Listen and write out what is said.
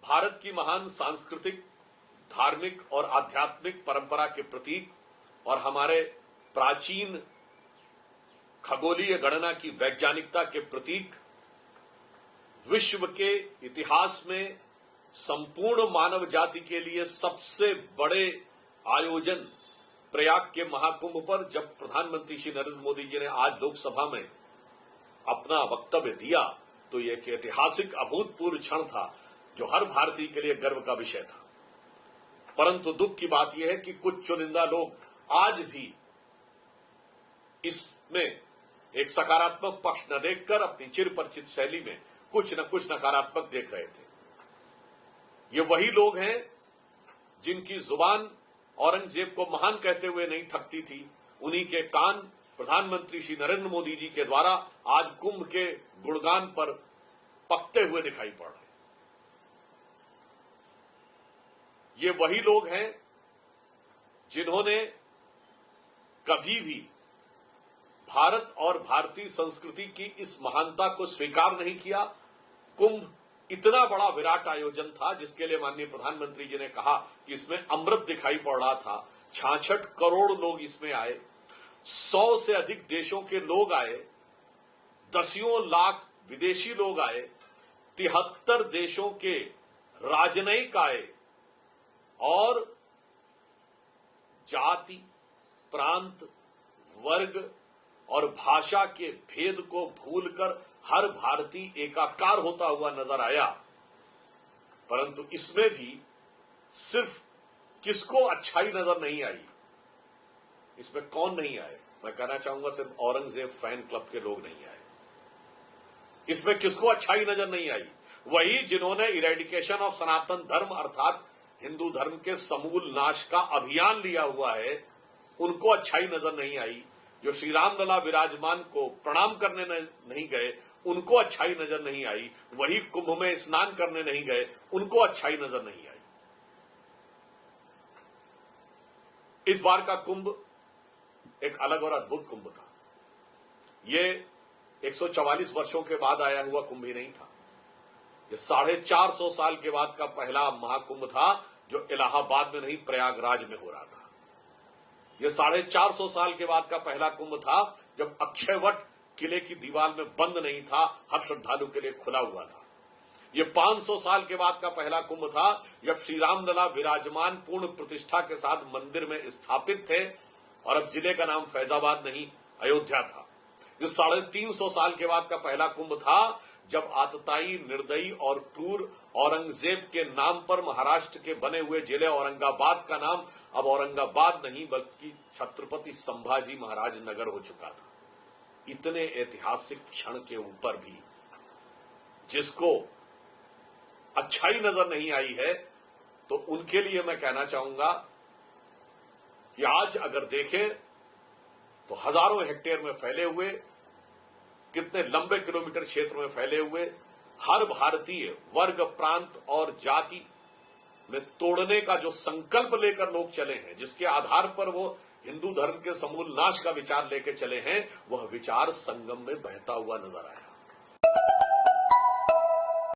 भारत की महान सांस्कृतिक, धार्मिक और आध्यात्मिक परंपरा के प्रतीक और हमारे प्राचीन खगोलीय गणना की वैज्ञानिकता के प्रतीक, विश्व के इतिहास में संपूर्ण मानव जाति के लिए सबसे बड़े आयोजन प्रयाग के महाकुंभ पर जब प्रधानमंत्री श्री नरेंद्र मोदी जी ने आज लोकसभा में अपना वक्तव्य दिया तो यह एक ऐतिहासिक अभूतपूर्व क्षण था जो हर भारतीय के लिए गर्व का विषय था। परंतु दुख की बात यह है कि कुछ चुनिंदा लोग आज भी इसमें एक सकारात्मक पक्ष न देखकर अपनी चिरपरिचित शैली में कुछ न कुछ नकारात्मक देख रहे थे। ये वही लोग हैं जिनकी जुबान औरंगजेब को महान कहते हुए नहीं थकती थी, उन्हीं के कान प्रधानमंत्री श्री नरेंद्र मोदी जी के द्वारा आज कुंभ के गुणगान पर पकते हुए दिखाई पड़ रहे। ये वही लोग हैं जिन्होंने कभी भी भारत और भारतीय संस्कृति की इस महानता को स्वीकार नहीं किया। कुंभ इतना बड़ा विराट आयोजन था जिसके लिए माननीय प्रधानमंत्री जी ने कहा कि इसमें अमृत दिखाई पड़ रहा था। 66 करोड़ लोग इसमें आए, 100 से अधिक देशों के लोग आए, दसियों लाख विदेशी लोग आए, 73 देशों के राजनयिक आए और जाति, प्रांत, वर्ग और भाषा के भेद को भूलकर हर भारतीय एकाकार होता हुआ नजर आया। परंतु इसमें भी सिर्फ किसको अच्छाई नजर नहीं आई, इसमें कौन नहीं आए? मैं कहना चाहूंगा सिर्फ औरंगजेब फैन क्लब के लोग नहीं आए। इसमें किसको अच्छाई नजर नहीं आई? वही जिन्होंने इरेडिकेशन ऑफ सनातन धर्म अर्थात हिंदू धर्म के समूल नाश का अभियान लिया हुआ है, उनको अच्छाई नजर नहीं आई। जो श्री रामलला विराजमान को प्रणाम करने नहीं गए, उनको अच्छाई नजर नहीं आई। वही कुंभ में स्नान करने नहीं गए, उनको अच्छाई नजर नहीं आई। इस बार का कुंभ एक अलग और अद्भुत कुंभ था। ये 144 वर्षों के बाद आया हुआ कुंभ ही नहीं था। ये 450 साल के बाद का पहला महाकुंभ था जो इलाहाबाद में नहीं प्रयागराज में हो रहा था। ये 450 साल के बाद का पहला कुंभ था जब अक्षयवट किले की दीवार में बंद नहीं था, हर श्रद्धालु के लिए खुला हुआ था। ये 500 साल के बाद का पहला कुंभ था जब श्री रामलला विराजमान पूर्ण प्रतिष्ठा के साथ मंदिर में स्थापित थे और अब जिले का नाम फैजाबाद नहीं अयोध्या था। ये 350 साल के बाद का पहला कुंभ था जब आतताई, निर्दयी और क्रूर औरंगजेब के नाम पर महाराष्ट्र के बने हुए जिले औरंगाबाद का नाम अब औरंगाबाद नहीं बल्कि छत्रपति संभाजी महाराज नगर हो चुका था। इतने ऐतिहासिक क्षण के ऊपर भी जिसको अच्छाई नजर नहीं आई है, तो उनके लिए मैं कहना चाहूंगा कि आज अगर देखें तो हजारों हेक्टेयर में फैले हुए, कितने लंबे किलोमीटर क्षेत्र में फैले हुए, हर भारतीय वर्ग, प्रांत और जाति में तोड़ने का जो संकल्प लेकर लोग चले हैं, जिसके आधार पर वो हिंदू धर्म के समूल नाश का विचार लेकर चले हैं, वह विचार संगम में बहता हुआ नजर आया।